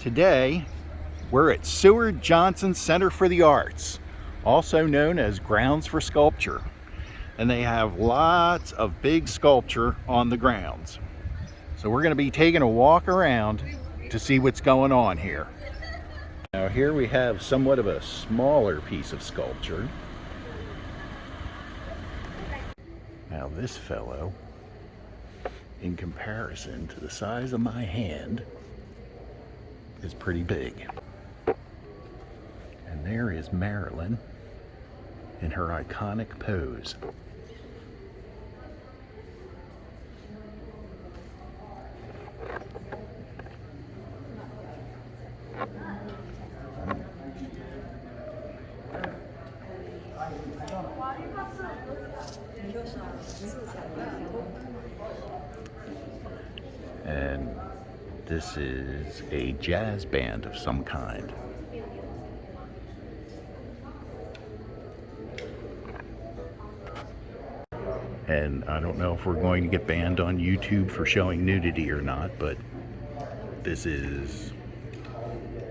Today, we're at Seward Johnson Center for the Arts, also known as Grounds for Sculpture. And they have lots of big sculpture on the grounds. So we're going to be taking a walk around to see what's going on here. Now here we have somewhat of a smaller piece of sculpture. Now this fellow, in comparison to the size of my hand, is pretty big. And there is Marilyn in her iconic pose. And this is a jazz band of some kind. And I don't know if we're going to get banned on YouTube for showing nudity or not, but this is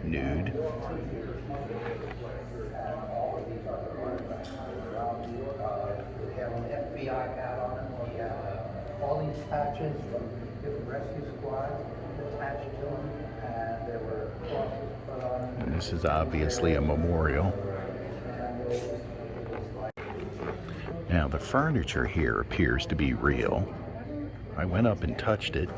nude. FBI hat on it. We have all these patches from different rescue squads attached to them, and there were crosses put on them. And this is obviously a memorial. Now the furniture here appears to be real. I went up and touched it.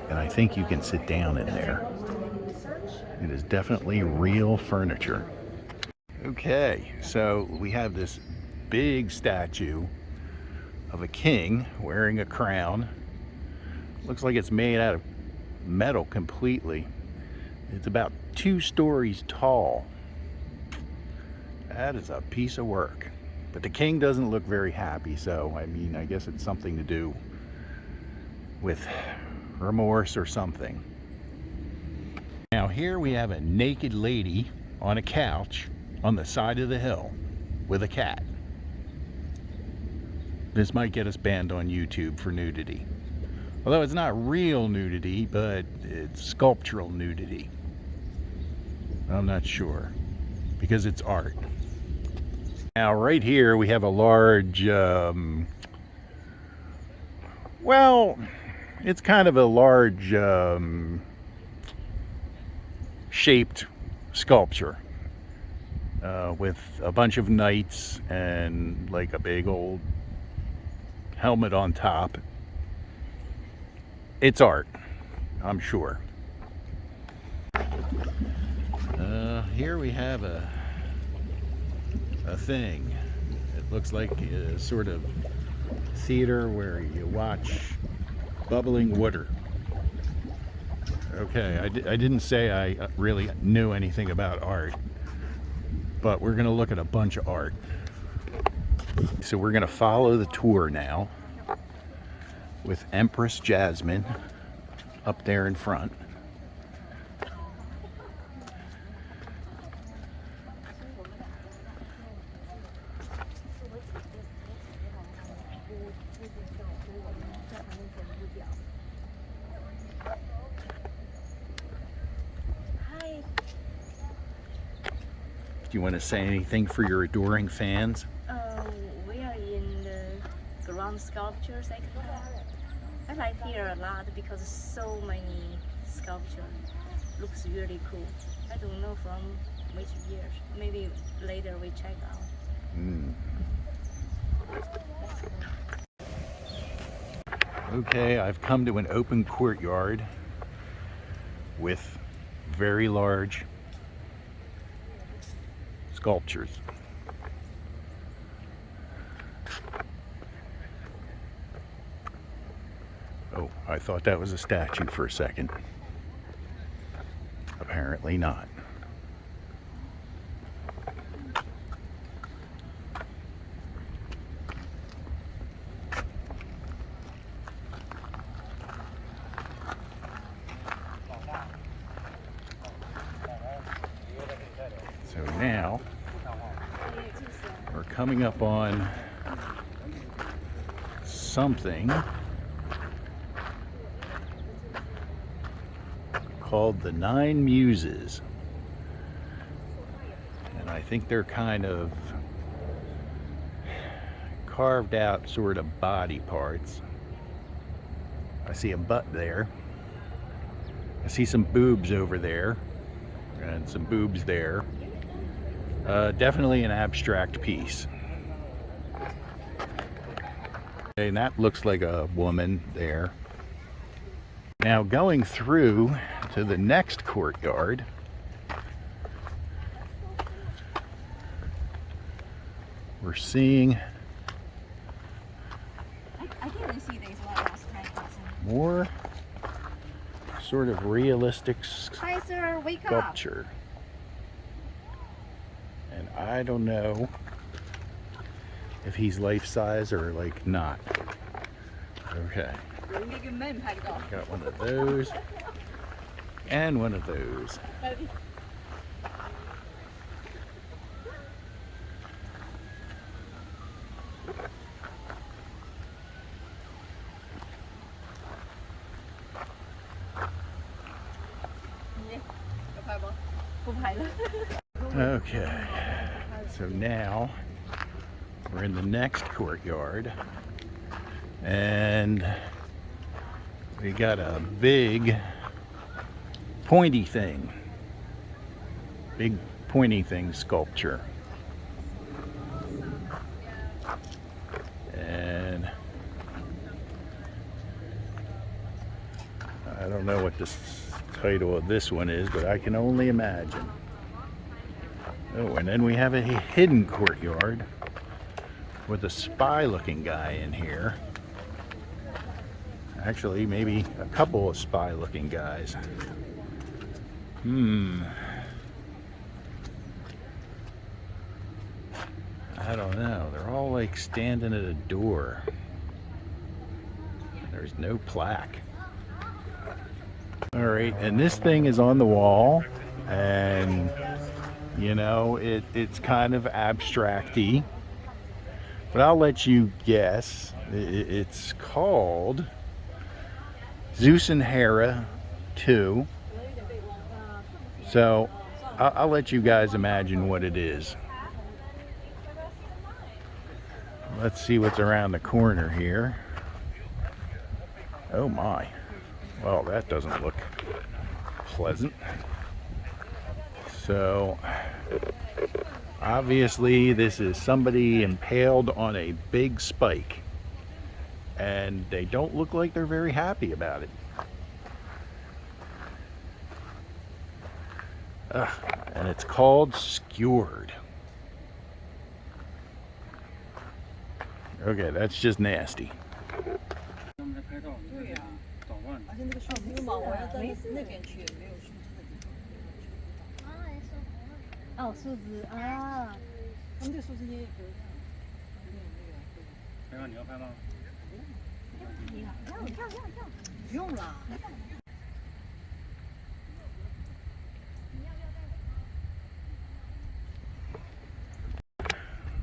And I think you can sit down in there. It is definitely real furniture. Okay, so we have this big statue of a king wearing a crown. Looks like it's made out of metal completely. It's about 2 stories tall. That is a piece of work. But the king doesn't look very happy, so I mean, I guess it's something to do with remorse or something. Now here we have a naked lady on a couch on the side of the hill with a cat. This might get us banned on YouTube for nudity. Although it's not real nudity, but it's sculptural nudity. I'm not sure, because it's art. Now right here we have a large, well, it's kind of a large shaped sculpture with a bunch of knights and like a big old helmet on top. It's art, I'm sure. Here we have a thing. It looks like a sort of theater where you watch bubbling water. Okay, I didn't say I really knew anything about art, but we're gonna look at a bunch of art. So we're gonna follow the tour now with Empress Jasmine up there in front. Do you want to say anything for your adoring fans? We are in the ground sculpture section. I like here a lot because so many sculpture. Looks really cool. I don't know from which years. Maybe later we check out. Okay, I've come to an open courtyard with very large sculptures. Oh, I thought that was a statue for a second. Apparently not. So now we're coming up on something called the Nine Muses. And I think they're kind of carved out sort of body parts. I see a butt there. I see some boobs over there and some boobs there. Definitely an abstract piece. And that looks like a woman there. Now going through to the next courtyard, we're seeing I didn't see this one last time. more sort of realistic Hi sir, wake up. sculpture. And I don't know if he's life-size or like not. Okay. Got one of those and one of those. Okay, so now we're in the next courtyard and we got a big pointy thing, sculpture. And I don't know what this title of this one is, but I can only imagine. Oh, and then we have a hidden courtyard with a spy looking guy in here. Actually, maybe a couple of spy looking guys. I don't know. They're all like standing at a door. There's no plaque. All right, and this thing is on the wall, and you know, it's kind of abstract-y, but I'll let you guess. It's called Zeus and Hera 2. So I'll let you guys imagine what it is. Let's see what's around the corner here. Oh my. Well, that doesn't look pleasant. So obviously this is somebody impaled on a big spike, and they don't look like they're very happy about it. And it's called Skewered. Okay, that's just nasty.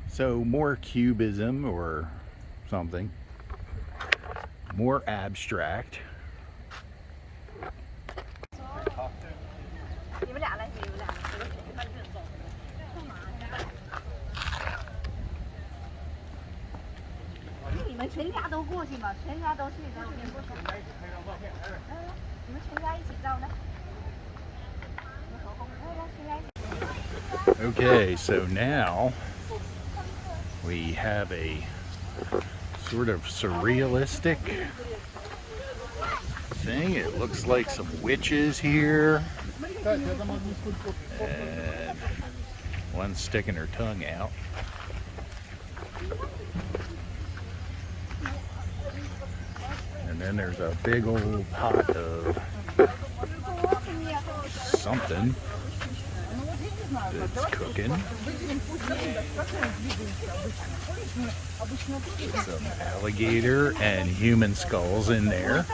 So more cubism or something, more abstract. Okay, so now we have a sort of surrealistic thing. It looks like some witches here, and one's sticking her tongue out. And then there's a big old pot of something that's cooking. Some alligator and human skulls in there.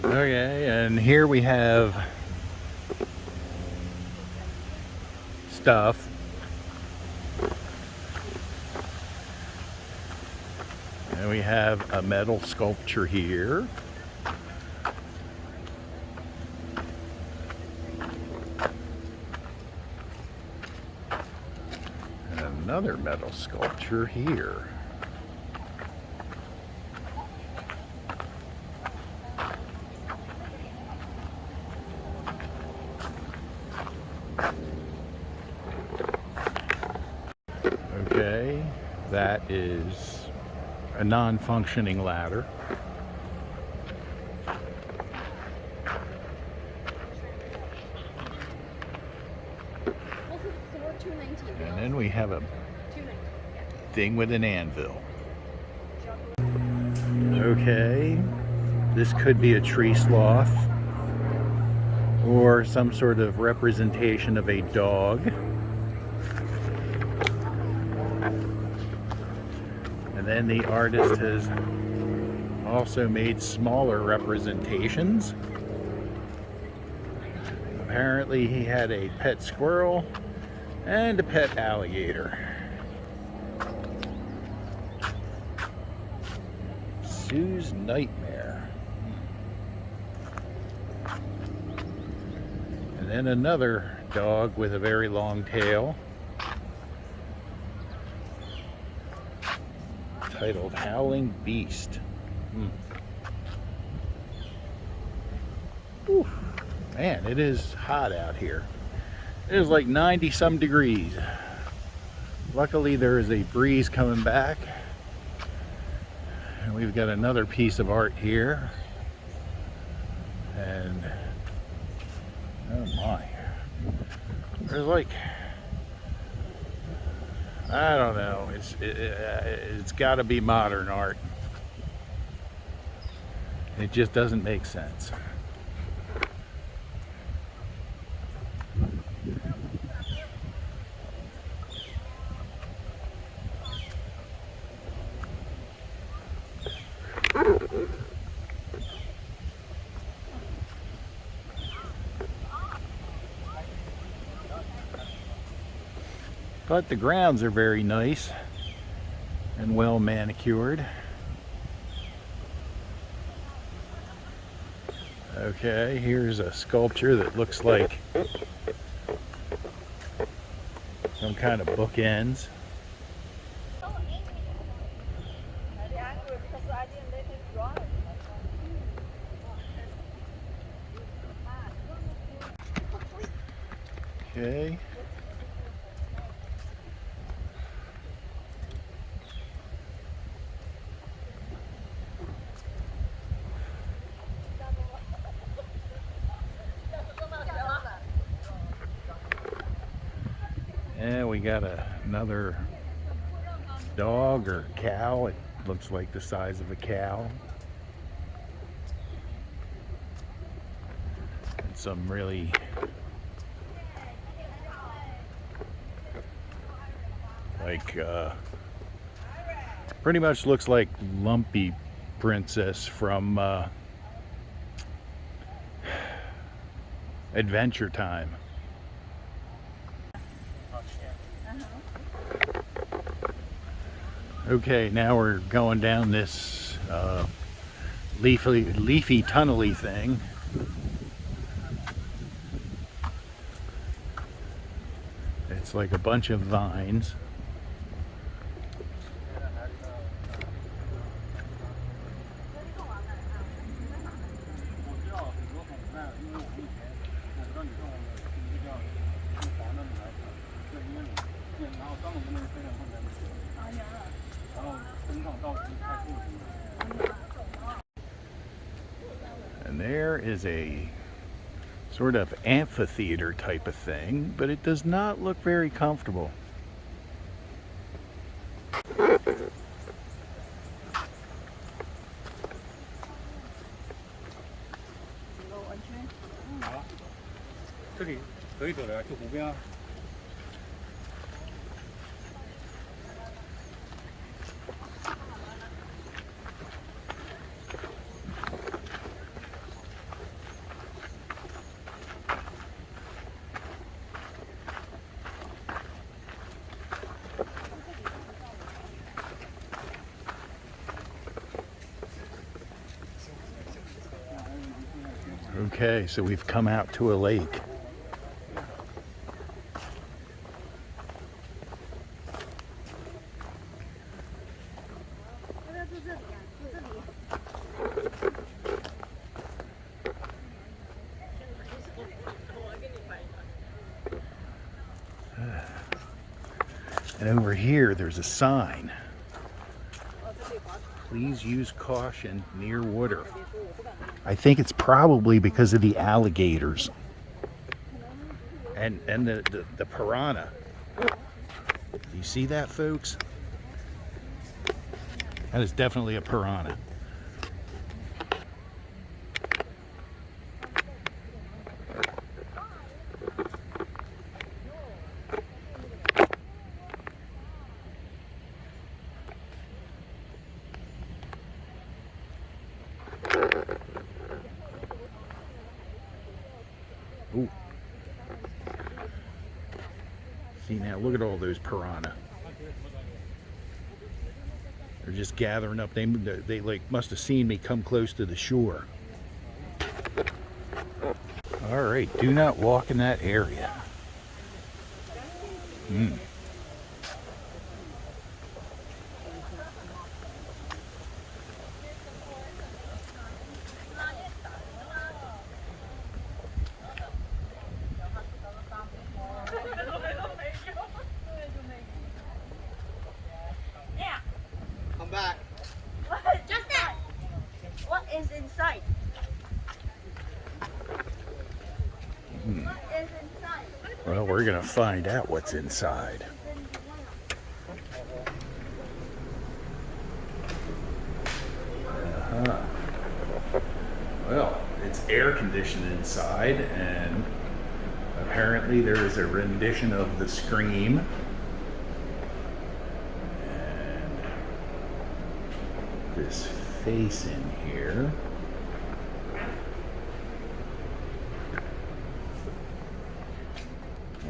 Okay, and here we have stuff. And we have a metal sculpture here. And another metal sculpture here. Okay, that is a non-functioning ladder. And then we have a thing with an anvil. Okay, this could be a tree sloth or some sort of representation of a dog. And then the artist has also made smaller representations. Apparently he had a pet squirrel and a pet alligator. Sue's Nightmare. And then another dog with a very long tail, titled Howling Beast. Whew. Man, it is hot out here. It is like 90 some degrees. Luckily there is a breeze coming back. And we've got another piece of art here. And oh my. There's like, I don't know, it's got to be modern art. It just doesn't make sense. But the grounds are very nice and well manicured. Okay, here's a sculpture that looks like some kind of bookends. Okay. And we got another dog or cow. It looks like the size of a cow. And some really like pretty much looks like Lumpy Princess from Adventure Time. Okay, now we're going down this leafy tunnely thing. It's like a bunch of vines. And there is a sort of amphitheater type of thing, but it does not look very comfortable. Okay, so we've come out to a lake. And over here, there's a sign. Please use caution near water. I think it's probably because of the alligators and the piranha. Do you see that, folks? That is definitely a piranha. Ooh. See, now look at all those piranha. They're just gathering up. They like must have seen me come close to the shore. All right, do not walk in that area. Come back. Just that. What is inside? What is inside? Well, we're gonna find out what's inside. Well, it's air conditioned inside, and apparently there is a rendition of the Scream. And this face in here.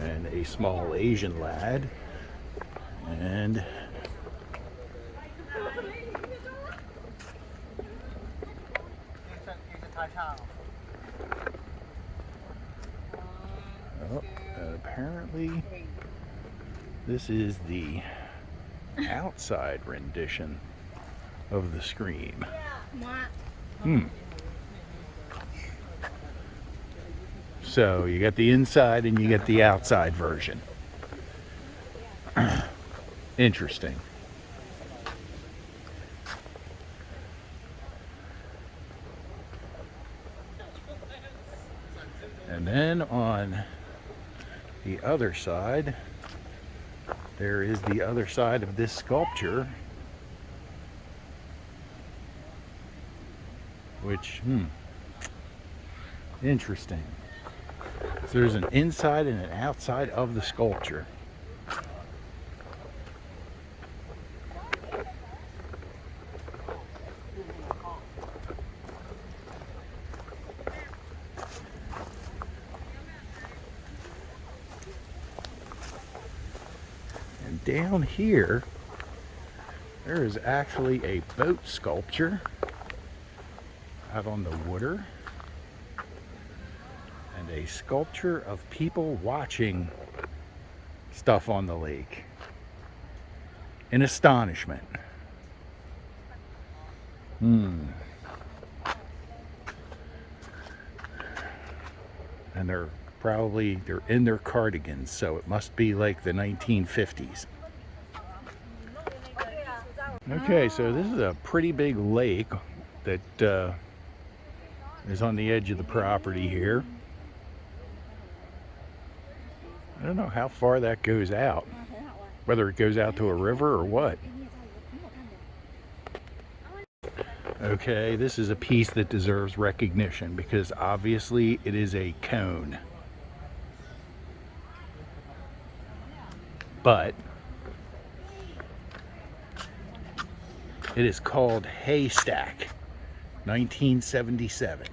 And a small Asian lad. And oh, apparently this is the outside rendition of the Scream. So you got the inside and you get the outside version. Interesting. And then on the other side, there is the other side of this sculpture, which, interesting. So there's an inside and an outside of the sculpture. And down here, there is actually a boat sculpture out on the water. And a sculpture of people watching stuff on the lake in astonishment. And they're in their cardigans, so it must be like the 1950s. Okay, so this is a pretty big lake that is on the edge of the property here. I don't know how far that goes out, whether it goes out to a river or what. Okay, this is a piece that deserves recognition because obviously it is a cone. But it is called Haystack, 1977.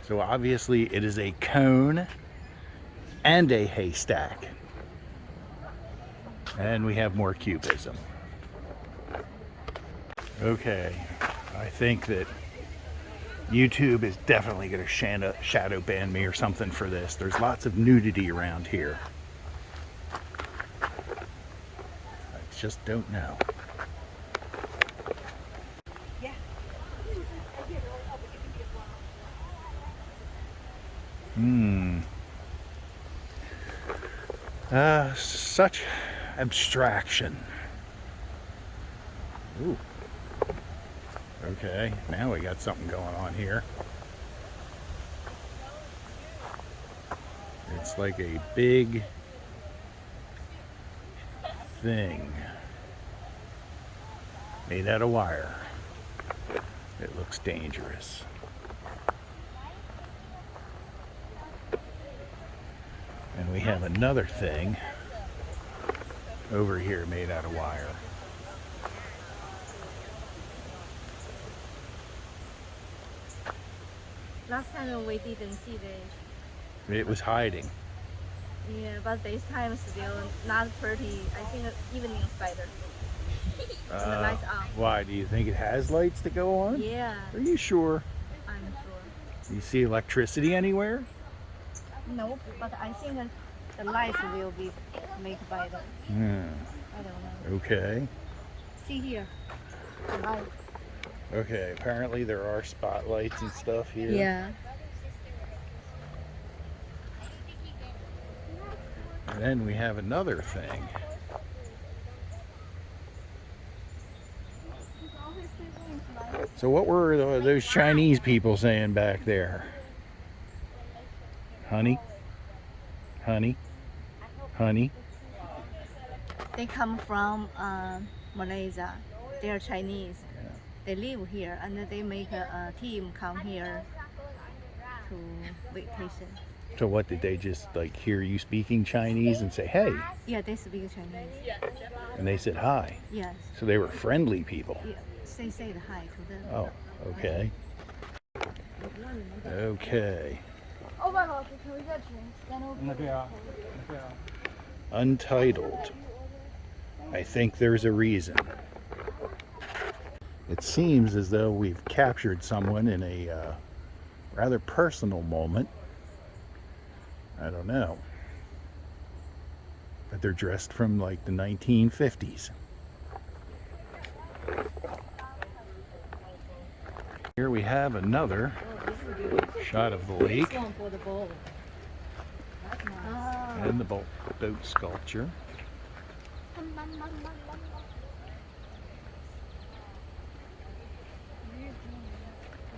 So obviously it is a cone and a haystack. And we have more cubism. Okay, I think that YouTube is definitely going to shadow ban me or something for this. There's lots of nudity around here. I just don't know. Such abstraction. Ooh. Okay, now we got something going on here. It's like a big thing made out of wire. It looks dangerous. And we have another thing over here made out of wire. Last time we didn't see this. It was hiding. Yeah, but this time still not pretty. I think evening spider. And the lights on. Why? Do you think it has lights that go on? Yeah, Are you sure? I'm sure. You see electricity anywhere? Nope, but I think the lights will be made by the. I don't know. Okay. See here, the light. Okay, apparently there are spotlights and stuff here. Yeah. And then we have another thing. So what were those Chinese people saying back there? Honey? Honey? Honey? They come from Malaysia. They are Chinese. Yeah. They live here and they make a team come here to vacation. So what, did they just like hear you speaking Chinese and say, hey? Yeah, they speak Chinese. And they said hi. Yes. So they were friendly people. Yeah. They say the hi to them. Oh, okay. Okay. Untitled. I think there's a reason. It seems as though we've captured someone in a rather personal moment. I don't know. But they're dressed from like the 1950s. Here we have another shot of the lake and the boat sculpture.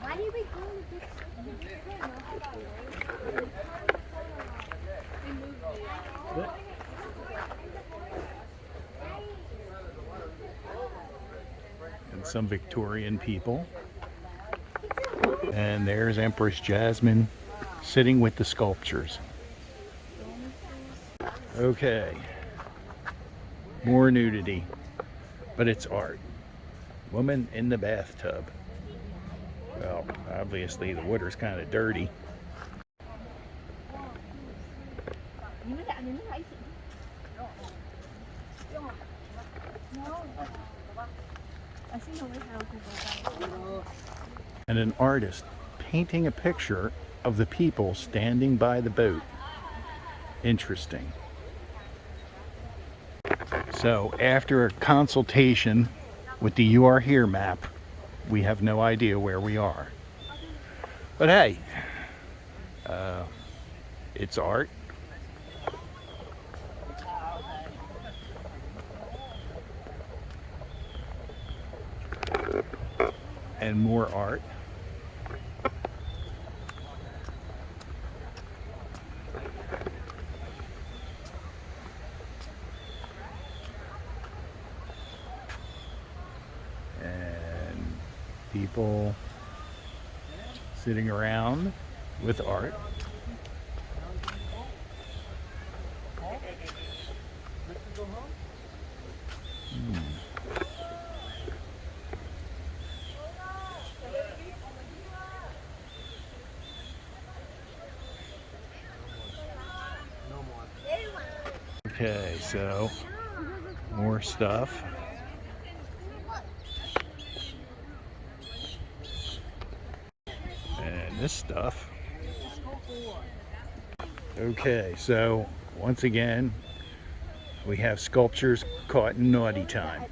Why do we go And some Victorian people. And there's Empress Jasmine sitting with the sculptures. Okay. More nudity. But it's art. Woman in the bathtub. Well, obviously the water's kind of dirty. And an artist painting a picture of the people standing by the boat. Interesting. So after a consultation with the You Are Here map, we have no idea where we are. But hey, it's art. And more art. And people sitting around with art. Okay, so more stuff. this stuff. Okay, so once again, we have sculptures caught in naughty time.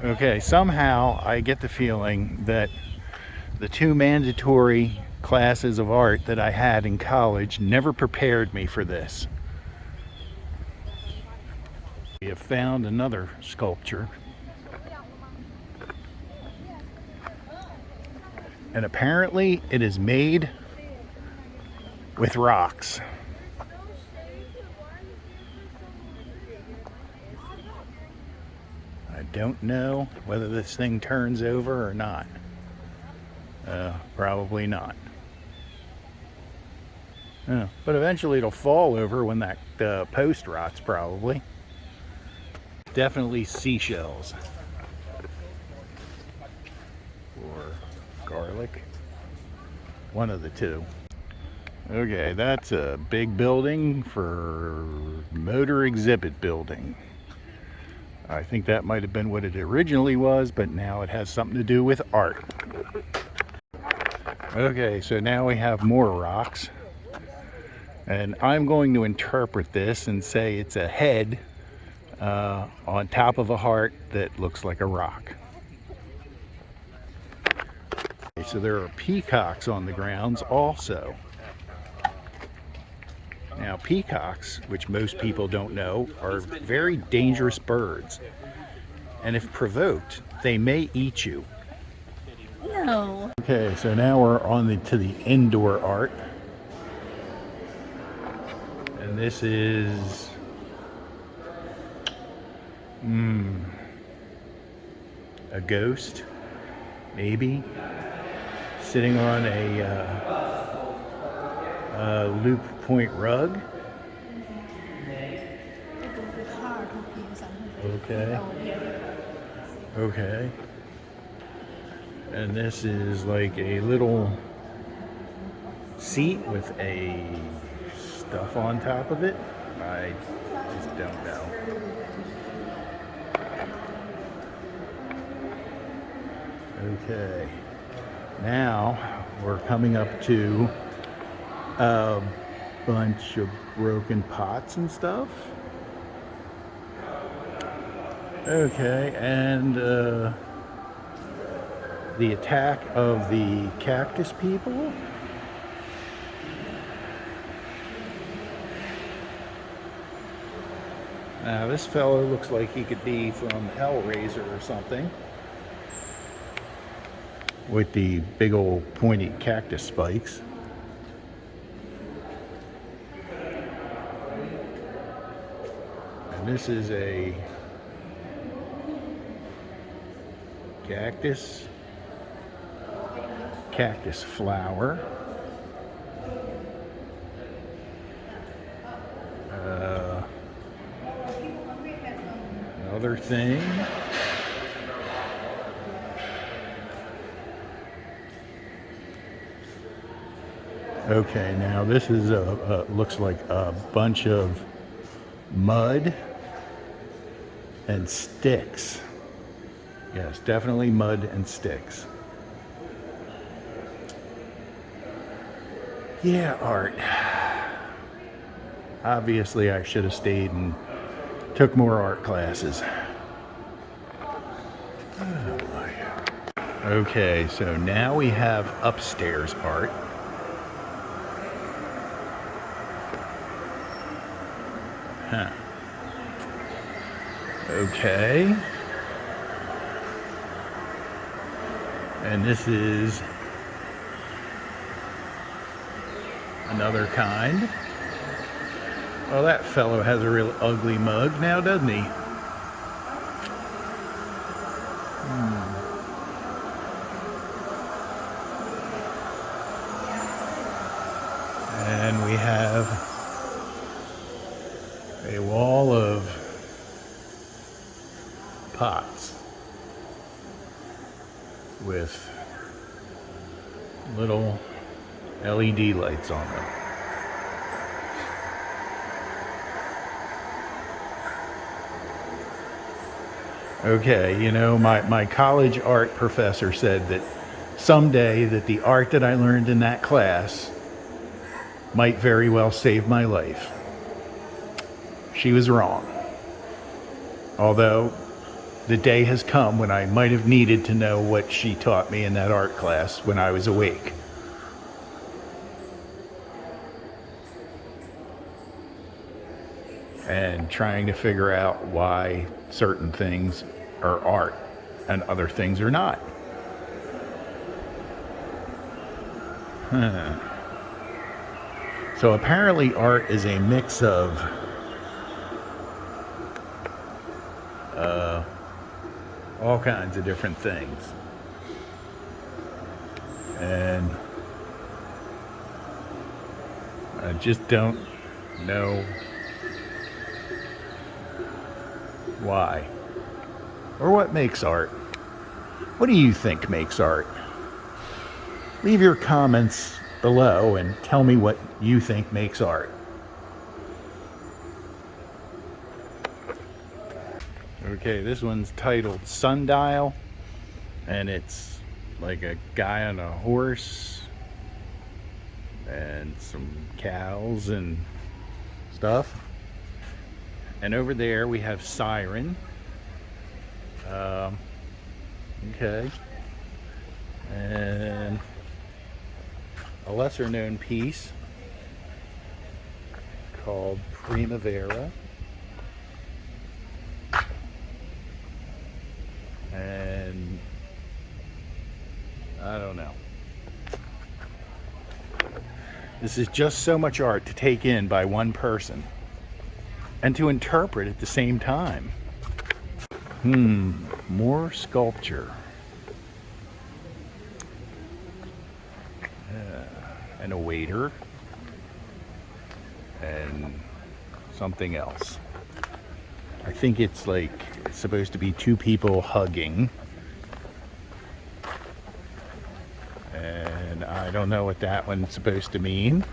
Okay, somehow I get the feeling that the 2 mandatory classes of art that I had in college never prepared me for this. We have found another sculpture. And apparently it is made with rocks. I don't know whether this thing turns over or not. Probably not. But eventually it'll fall over when that post rots, probably. Definitely seashells. Or garlic. One of the two. Okay, that's a big building for motor exhibit building. I think that might have been what it originally was, but now it has something to do with art. Okay, so now we have more rocks. And I'm going to interpret this and say it's a head on top of a heart that looks like a rock. Okay, so there are peacocks on the grounds also. Now, peacocks, which most people don't know, are very dangerous birds. And if provoked, they may eat you. No. Okay, so now we're on to the indoor art. And this is a ghost, maybe, sitting on a loop point rug. Okay. Okay. And this is like a little seat with a stuff on top of it. I just don't know. Okay. Now we're coming up to a bunch of broken pots and stuff. Okay, and the attack of the cactus people. Now this fellow looks like he could be from Hellraiser or something, with the big old pointy cactus spikes. And this is a cactus flower. Another thing. Okay, now this is looks like a bunch of mud and sticks. Yes, definitely mud and sticks. Yeah, art. Obviously, I should have stayed and took more art classes. Oh boy. Okay, so now we have upstairs art. Huh. Okay. And this is another kind. Well, that fellow has a real ugly mug now, doesn't he? And we have a wall of pots with little LED lights on them. Okay, you know, my college art professor said that someday that the art that I learned in that class might very well save my life. She was wrong. Although the day has come when I might have needed to know what she taught me in that art class when I was awake. And trying to figure out why certain things are art and other things are not. So apparently art is a mix of all kinds of different things. And I just don't know why or what makes art. What do you think makes art? Leave your comments below and tell me what you think makes art. Okay, this one's titled Sundial, and it's like a guy on a horse and some cows and stuff. And over there we have Siren. Okay. And a lesser known piece called Primavera. And I don't know. This is just so much art to take in by one person and to interpret at the same time. More sculpture. And a waiter. And something else. I think it's like it's supposed to be two people hugging. And I don't know what that one's supposed to mean.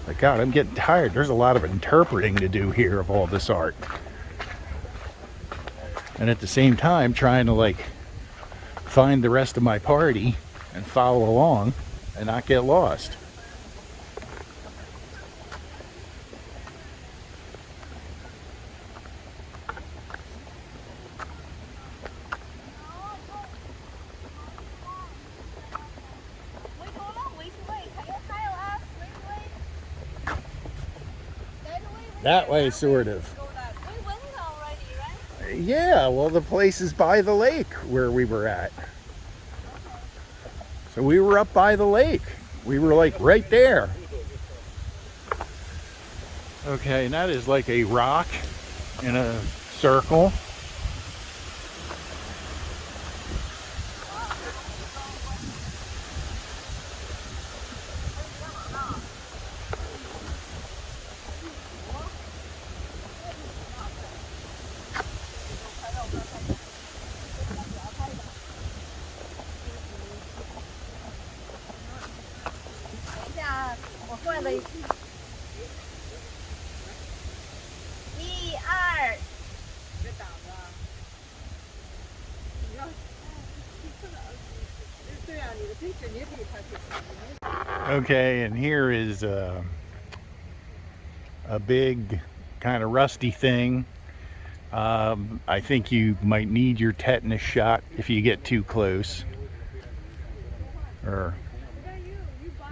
But God, I'm getting tired. There's a lot of interpreting to do here of all this art. And at the same time, trying to like find the rest of my party and follow along and not get lost. That way, sort of. We went already, right? Yeah, well, the place is by the lake where we were at. So we were up by the lake. We were like right there. Okay, and that is like a rock in a circle. Okay, and here is a big kind of rusty thing. I think you might need your tetanus shot if you get too close. Or,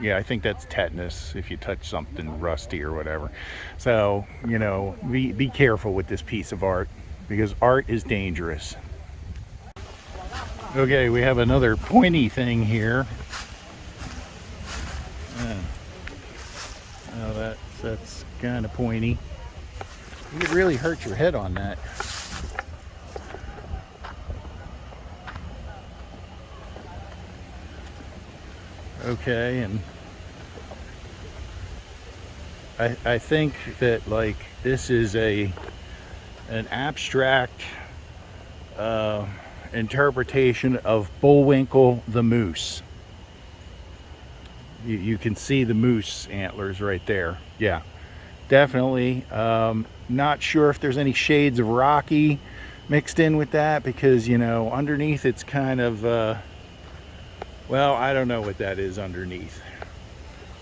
yeah, I think that's tetanus if you touch something rusty or whatever. So, you know, be careful with this piece of art because art is dangerous. Okay, we have another pointy thing here. Oh, that's kind of pointy. You could really hurt your head on that. Okay, and I think that like this is an abstract interpretation of Bullwinkle the moose. You can see the moose antlers right there. Yeah, definitely. Not sure if there's any shades of Rocky mixed in with that because, you know, underneath it's kind of, well, I don't know what that is underneath.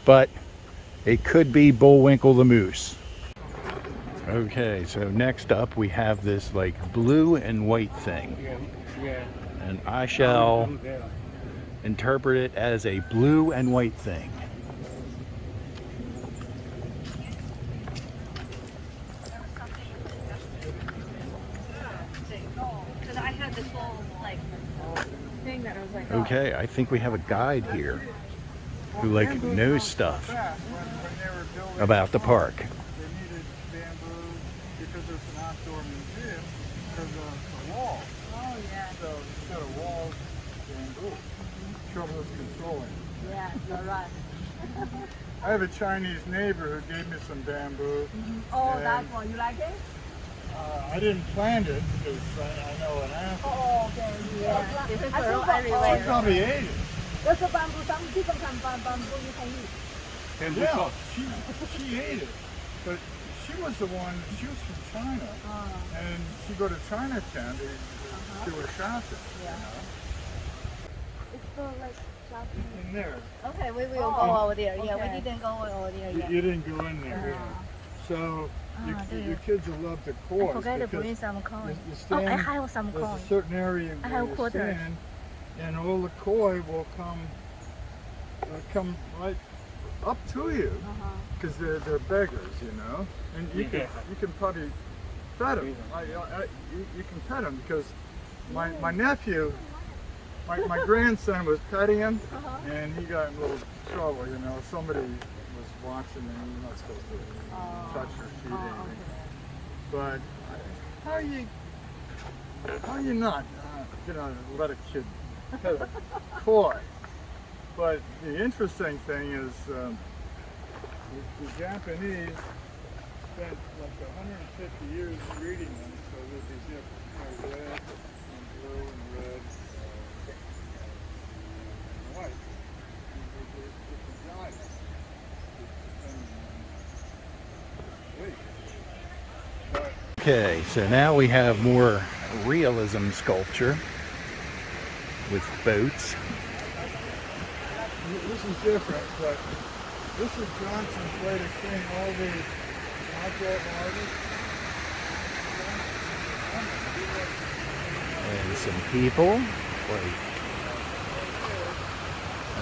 But it could be Bullwinkle the moose. Okay, so next up we have this like blue and white thing. And I shall interpret it as a blue and white thing. Because I had this whole like thing that I was like, Okay, I think we have a guide here who like knows stuff about the park. They needed bamboo because it's an outdoor museum because of the wall. oh yeah, So instead of walls, bamboo. Trouble is controlling. yeah, you're right. I have a Chinese neighbor who gave me some bamboo. Oh, And, that one, you like it? I didn't plant it because I know an apple. Oh, okay, yeah. This is grow She everywhere. probably ate it. There's a bamboo, some different kind of bamboo you can eat. Yeah, she ate it. But she was the one, she was from China. And she go to Chinatown to do her shopping. Yeah. It's for like shopping. In there. Okay, we will go over there. Yeah, we didn't go over there yet. You didn't go in there. So your kids will love the I course. forgot to because bring some coin. you Oh, I stand- have some There's coin. a certain area I where have you quarters. stand, and all the koi will come right up to you because they're beggars, you know. And you can probably pet them. You can pet them because my nephew, my grandson was petting him, and he got in a little trouble, you know. Somebody was watching, and you're not supposed to touch or feed anything. But how are you not gonna let a kid pet a koi? But the interesting thing is the Japanese spent like 150 years breeding them, so there'd be different, red and blue and red and white. There's different diets depending on weight. But Okay, so now we have more realism sculpture with boats. this is different, but this is Johnson's way to clean all the outdoor artists. And some people, like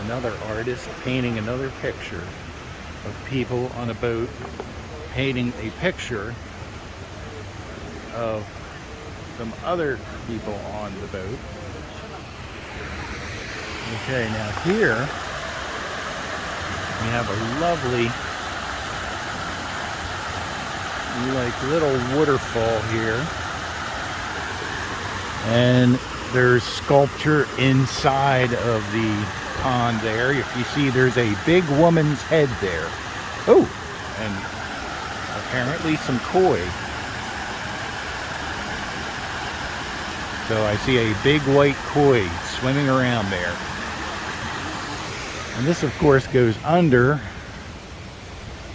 another artist painting another picture of people on a boat, painting a picture of some other people on the boat. Okay, now here we have a lovely like little waterfall here, and there's sculpture inside of the pond there. If you see, there's a big woman's head there. Oh, and apparently some koi. So I see a big white koi swimming around there. And this, of course, goes under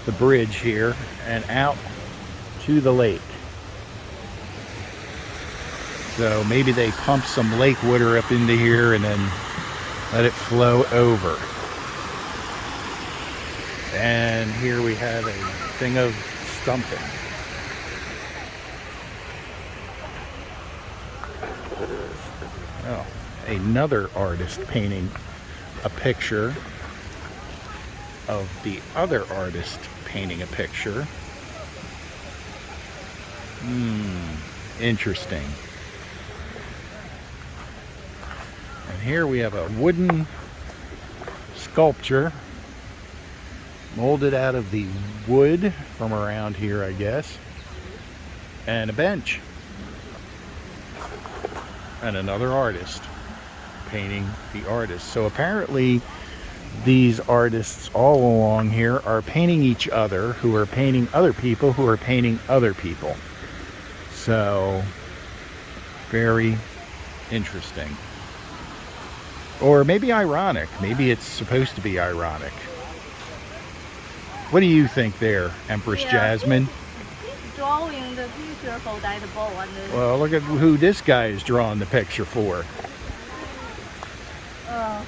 the bridge here and out to the lake. So maybe they pump some lake water up into here and then let it flow over. And here we have a thing of stumping. Oh, another artist painting a picture of the other artist painting a picture. Interesting. And here we have a wooden sculpture molded out of the wood from around here, I guess, and a bench. And another artist painting the artist. So apparently these artists all along here are painting each other, who are painting other people, who are painting other people. So very interesting. Or maybe ironic. Maybe it's supposed to be ironic. What do you think there, Empress Jasmine? drawing the picture for that ball and Well, look at who this guy is drawing the picture for.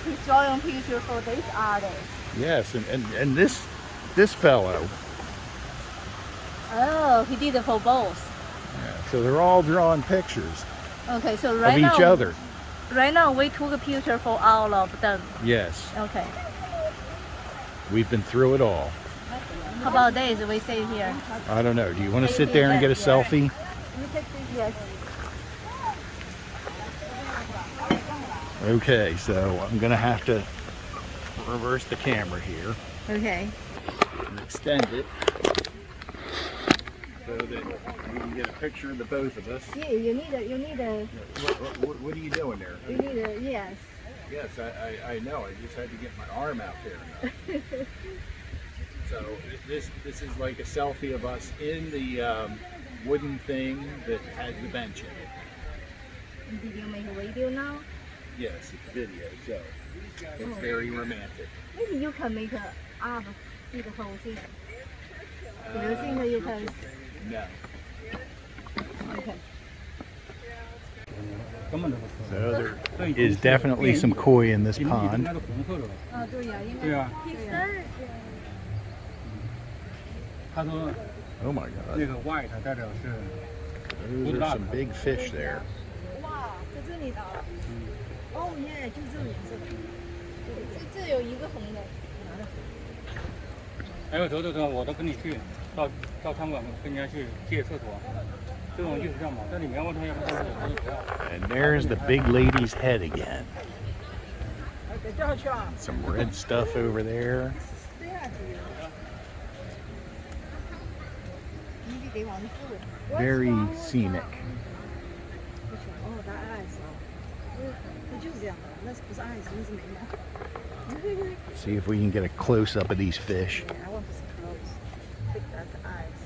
he's drawing picture for this artist. Yes, and this fellow. Oh, he did it for both. Yeah, so they're all drawing pictures Okay, so of right each now, other. right now we took a picture for all of them. Yes, Okay. we've been through it all. How about this? We sit here. I don't know. Do you want to sit there and get a selfie? You take this, yes. Okay, so I'm gonna have to reverse the camera here Okay. and extend it so that we can get a picture of the both of us. Yeah, you need a, What are you doing there? yes. Yes, I know. I just had to get my arm out there. So this is like a selfie of us in the wooden thing that has the bench in it. Did you make a video now? Yes, it's video, so it's very romantic. Maybe you can make a art, see the whole thing. Do you think that you can? No. Okay. So there is definitely some koi in this pond. 啊，对呀，应该。对啊， 他说 Oh my 那 god. 个 white 代表是 Those are some big fish there. 哇，在这里的。哦耶，就这个颜色。这有一个红的。还有走，我都跟你去到餐馆跟人家去借厕所，这种就是这样嘛。在里面问他要不要厕所，他说不要。 And there's the big lady's head again. Some red stuff over there. Very scenic. 哦，它爱死了。它就是这样的，那不是爱死，那是眉毛。 See if we can get a close up of these fish. I want to see close. Look at the eyes.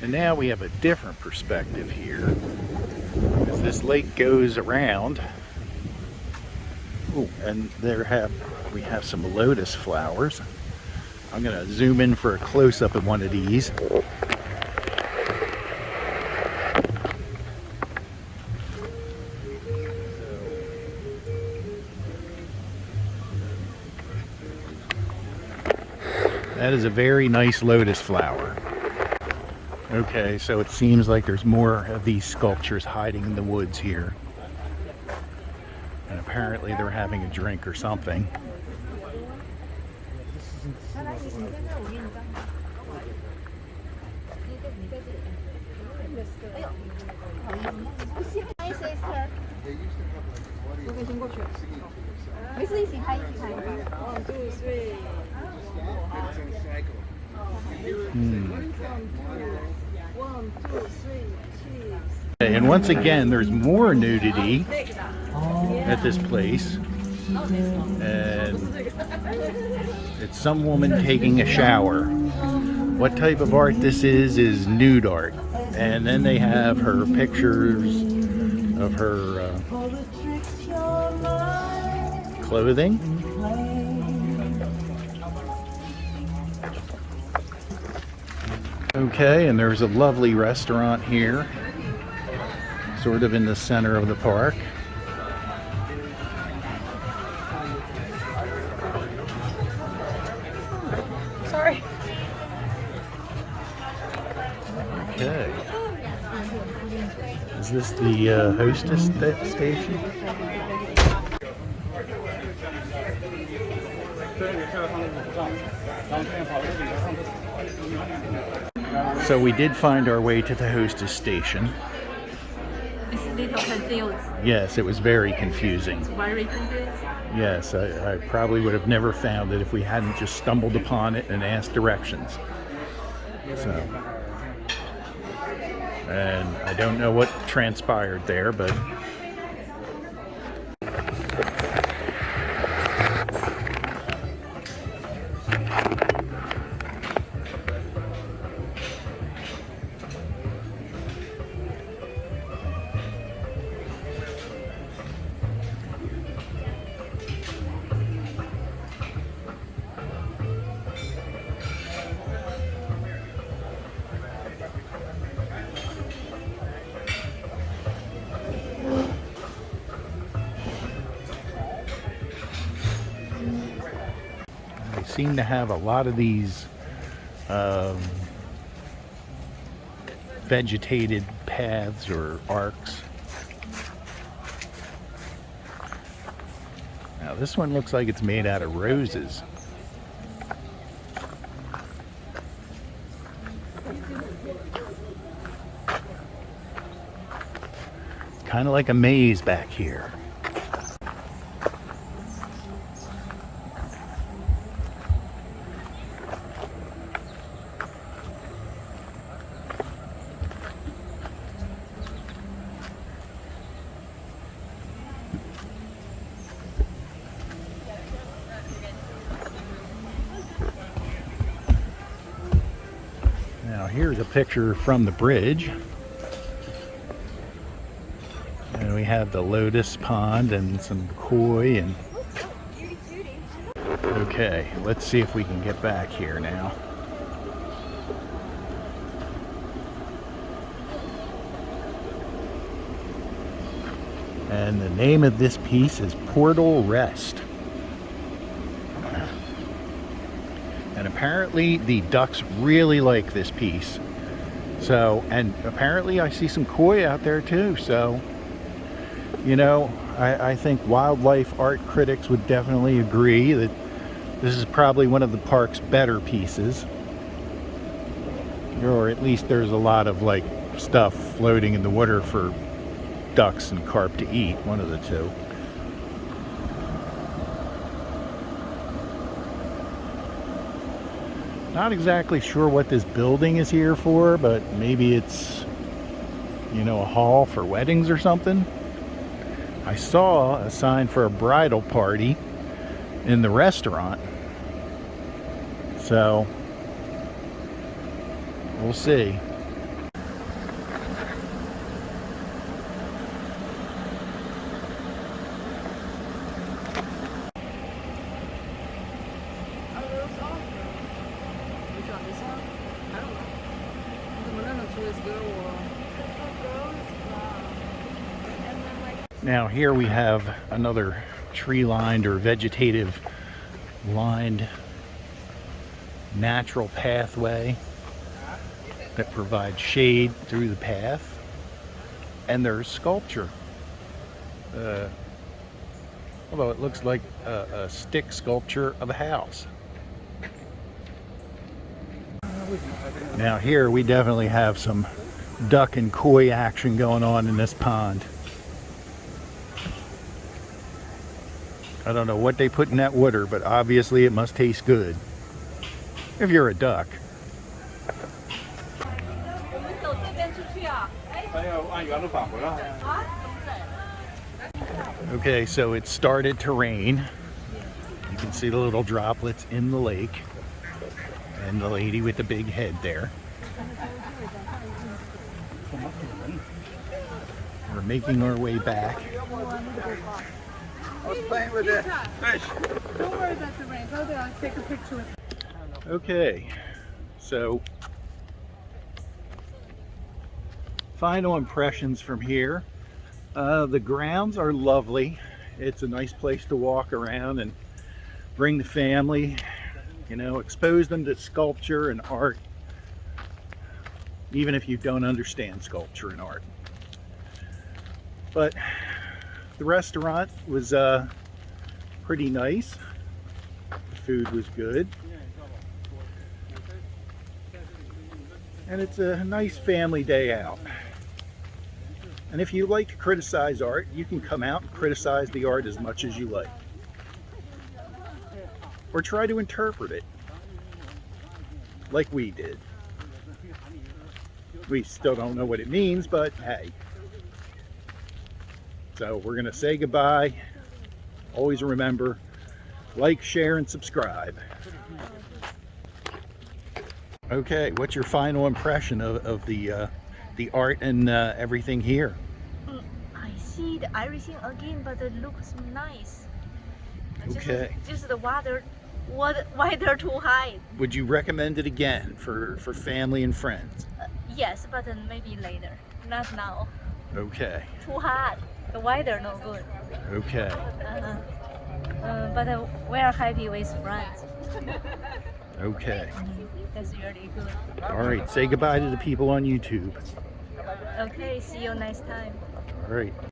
And now we have a different perspective here. As this lake goes around. Oh, and we have some lotus flowers. I'm gonna zoom in for a close-up of one of these. That is a very nice lotus flower. Okay, so it seems like there's more of these sculptures hiding in the woods here. And apparently they're having a drink or something. And once again, there's more nudity at this place. And it's some woman taking a shower. What type of art this is nude art. And then they have her pictures of her clothing. Okay, and there's a lovely restaurant here, sort of in the center of the park. Sorry. Okay. Is this the hostess station? So we did find our way to the hostess station. It's a little confused. Yes, it was very confusing. Very confused. Yes, I probably would have never found it if we hadn't just stumbled upon it and asked directions. So, and I don't know what transpired there, but seem to have a lot of these vegetated paths or arcs. Now this one looks like it's made out of roses. Kind of like a maze back here. Now here's a picture from the bridge. And we have the lotus pond and some koi and... Okay, let's see if we can get back here now. And the name of this piece is Portal Rest. And apparently the ducks really like this piece. So, and apparently I see some koi out there too, so... You know, I think wildlife art critics would definitely agree that this is probably one of the park's better pieces. Or at least there's a lot of like stuff floating in the water for ducks and carp to eat, one of the two. Not exactly sure what this building is here for, but maybe it's, you know, a hall for weddings or something. I saw a sign for a bridal party in the restaurant, so we'll see. Now here we have another tree-lined or vegetative-lined natural pathway that provides shade through the path. And there's sculpture. Although it looks like a stick sculpture of a house. Now here we definitely have some duck and koi action going on in this pond. I don't know what they put in that water, but obviously it must taste good. If you're a duck. Okay, so it started to rain. You can see the little droplets in the lake. And the lady with the big head there. We're making our way back. I was playing with the fish. Don't worry about the rain. Go there, I'll take a picture with you. Okay, so final impressions from here. The grounds are lovely. It's a nice place to walk around and bring the family, you know, expose them to sculpture and art, even if you don't understand sculpture and art. But the restaurant was pretty nice. The food was good. And it's a nice family day out. And if you like to criticize art, you can come out and criticize the art as much as you like. Or try to interpret it, like we did. We still don't know what it means, but hey. So we're gonna say goodbye. Always remember, like, share, and subscribe. Okay, what's your final impression of the art and everything here? I see everything again, but it looks nice. Okay. Just the water too high. Would you recommend it again for family and friends? Yes, but maybe later, not now. Okay. Too hot. The weather no good. Okay. But we are happy with friends. Okay. That's really good. All right. Say goodbye to the people on YouTube. Okay, see you next time. All right.